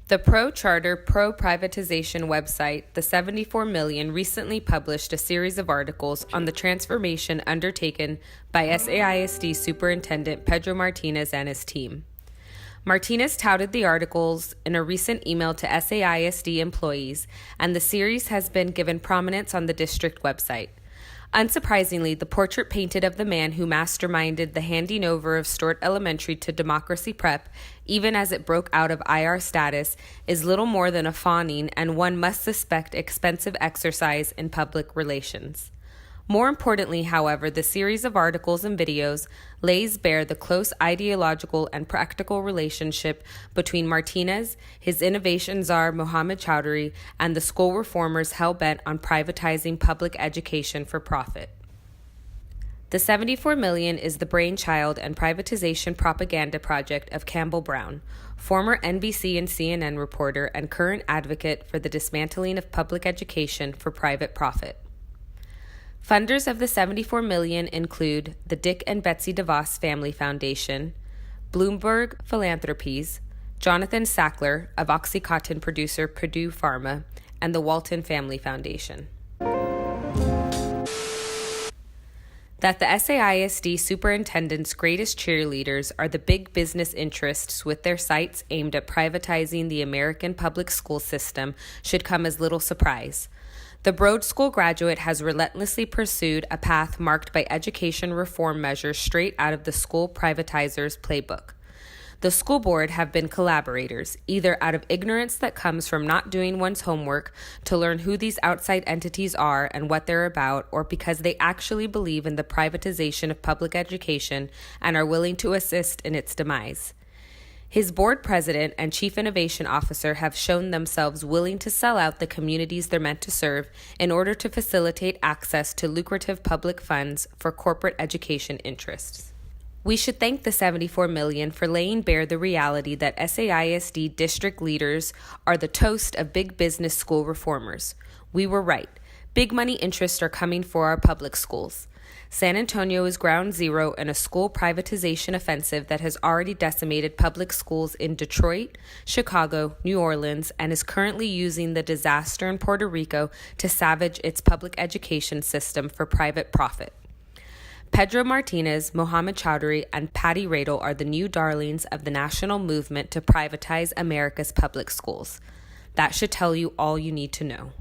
The pro-charter, pro-privatization website, The 74 Million, recently published a series of articles on the transformation undertaken by SAISD Superintendent Pedro Martinez and his team. Martinez touted the articles in a recent email to SAISD employees, and the series has been given prominence on the district website. Unsurprisingly, the portrait painted of the man who masterminded the handing over of Stewart Elementary to Democracy Prep, even as it broke out of IR status, is little more than a fawning and one must suspect expensive exercise in public relations. More importantly, however, the series of articles and videos lays bare the close ideological and practical relationship between Martinez, his innovation czar Mohammed Choudhury, and the school reformers hell-bent on privatizing public education for profit. The 74 Million is the brainchild and privatization propaganda project of Campbell Brown, former NBC and CNN reporter and current advocate for the dismantling of public education for private profit. Funders of the 74 Million include the Dick and Betsy DeVos Family Foundation, Bloomberg Philanthropies, Jonathan Sackler of OxyContin producer Purdue Pharma, and the Walton Family Foundation. That the SAISD superintendent's greatest cheerleaders are the big business interests with their sights aimed at privatizing the American public school system should come as little surprise. The Broad School graduate has relentlessly pursued a path marked by education reform measures straight out of the school privatizers' playbook. The school board have been collaborators, either out of ignorance that comes from not doing one's homework to learn who these outside entities are and what they're about, or because they actually believe in the privatization of public education and are willing to assist in its demise. His board president and chief innovation officer have shown themselves willing to sell out the communities they're meant to serve in order to facilitate access to lucrative public funds for corporate education interests. We should thank the 74 Million for laying bare the reality that SAISD district leaders are the toast of big business school reformers. We were right. Big money interests are coming for our public schools. San Antonio is ground zero in a school privatization offensive that has already decimated public schools in Detroit, Chicago, New Orleans, and is currently using the disaster in Puerto Rico to savage its public education system for private profit. Pedro Martinez, Mohammed Choudhury, and Patti Radle are the new darlings of the national movement to privatize America's public schools. That should tell you all you need to know.